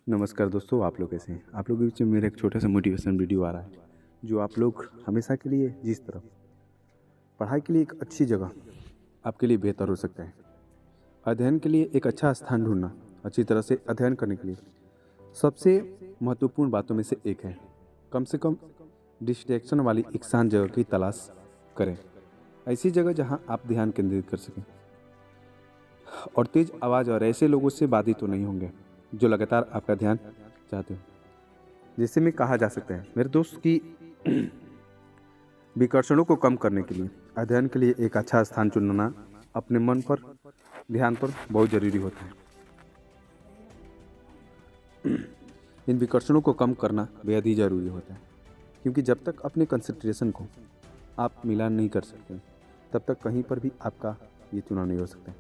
नमस्कार दोस्तों, आप लोग कैसे हैं? आप लोगों के बीच में मेरा एक छोटा सा मोटिवेशन वीडियो आ रहा है, जो आप लोग हमेशा के लिए जिस तरह पढ़ाई के लिए एक अच्छी जगह आपके लिए बेहतर हो सकता है। अध्ययन के लिए एक अच्छा स्थान ढूंढना, अच्छी तरह से अध्ययन करने के लिए सबसे महत्वपूर्ण बातों में से एक है। कम से कम डिस्ट्रैक्शन वाली एक शांत जगह की तलाश करें। ऐसी जगह जहां आप ध्यान केंद्रित कर सकें और तेज आवाज़ और ऐसे लोगों से बाधित तो नहीं होंगे जो लगातार आपका ध्यान चाहते हो। जिससे में कहा जा सकता है मेरे दोस्त की विकर्षणों को कम करने के लिए अध्ययन के लिए एक अच्छा स्थान चुनना अपने मन पर ध्यान पर बहुत जरूरी होता है। इन विकर्षणों को कम करना बेहद ही जरूरी होता है, क्योंकि जब तक अपने कंसंट्रेशन को आप मिलान नहीं कर सकते तब तक कहीं पर भी आपका ये चुनाव नहीं हो सकता है।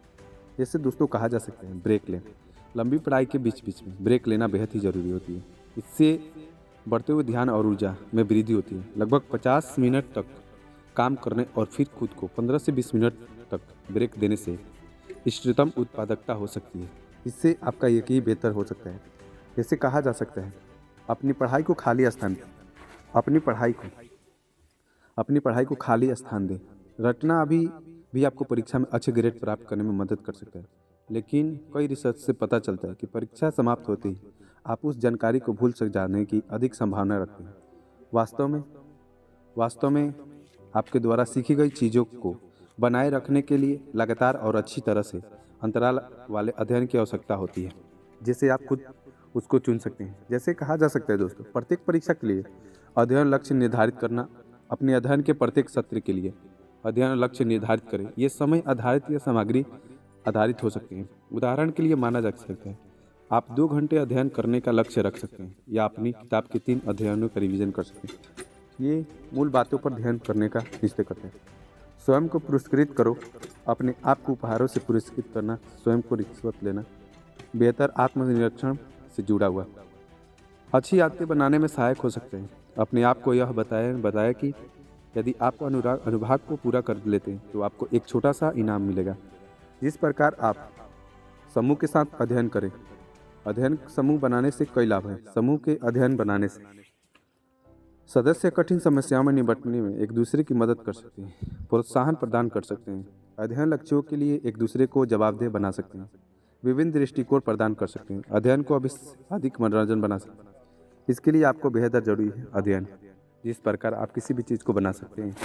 जैसे दोस्तों कहा जा सकता है ब्रेक लें। लंबी पढ़ाई के बीच बीच में ब्रेक लेना बेहद ही ज़रूरी होती है। इससे बढ़ते हुए ध्यान और ऊर्जा में वृद्धि होती है। लगभग 50 मिनट तक काम करने और फिर खुद को 15 से 20 मिनट तक ब्रेक देने से इष्टतम उत्पादकता हो सकती है। इससे आपका यकीन बेहतर हो सकता है। जैसे कहा जा सकता है अपनी पढ़ाई को खाली स्थान दें। अपनी पढ़ाई को खाली स्थान दें। रटना अभी भी आपको परीक्षा में अच्छे ग्रेड प्राप्त करने में मदद कर सकता है, लेकिन कई रिसर्च से पता चलता है कि परीक्षा समाप्त होते ही आप उस जानकारी को भूल सक जाने की अधिक संभावना रखते हैं। वास्तव में आपके द्वारा सीखी गई चीज़ों को बनाए रखने के लिए लगातार और अच्छी तरह से अंतराल वाले अध्ययन की आवश्यकता होती है, जिसे आप खुद उसको चुन सकते हैं। जैसे कहा जा सकता है दोस्तों, प्रत्येक परीक्षा के लिए अध्ययन लक्ष्य निर्धारित करना। अपने अध्ययन के प्रत्येक सत्र के लिए अध्ययन लक्ष्य निर्धारित करें। ये समय आधारित या सामग्री आधारित हो सकते हैं। उदाहरण के लिए माना जा सकता है आप 2 घंटे अध्ययन करने का लक्ष्य रख सकते हैं, या अपनी किताब के 3 अध्ययनों का रिवीजन कर सकते हैं। ये मूल बातों पर ध्यान करने का निश्चय करते हैं। स्वयं को पुरस्कृत करो। अपने आप को उपहारों से पुरस्कृत करना, स्वयं को रिश्वत लेना बेहतर आत्मनिरीक्षण से जुड़ा हुआ अच्छी आदतें बनाने में सहायक हो सकते हैं। अपने आप को यह बताया कि यदि आप अनुभाग को पूरा कर लेते हैं तो आपको एक छोटा सा इनाम मिलेगा। जिस प्रकार आप समूह के साथ अध्ययन करें। अध्ययन समूह बनाने से कई लाभ हैं। समूह के अध्ययन बनाने से सदस्य कठिन समस्याओं में निपटने में एक दूसरे की मदद कर सकते हैं, प्रोत्साहन प्रदान कर सकते हैं। अध्ययन लक्ष्यों के लिए एक दूसरे को जवाबदेह बना सकते हैं, विभिन्न दृष्टिकोण प्रदान कर सकते हैं। अध्ययन को अधिक मनोरंजन बना सकते हैं। इसके लिए आपको बेहतर जरूरी है अध्ययन, जिस प्रकार आप किसी भी चीज़ को बना सकते हैं।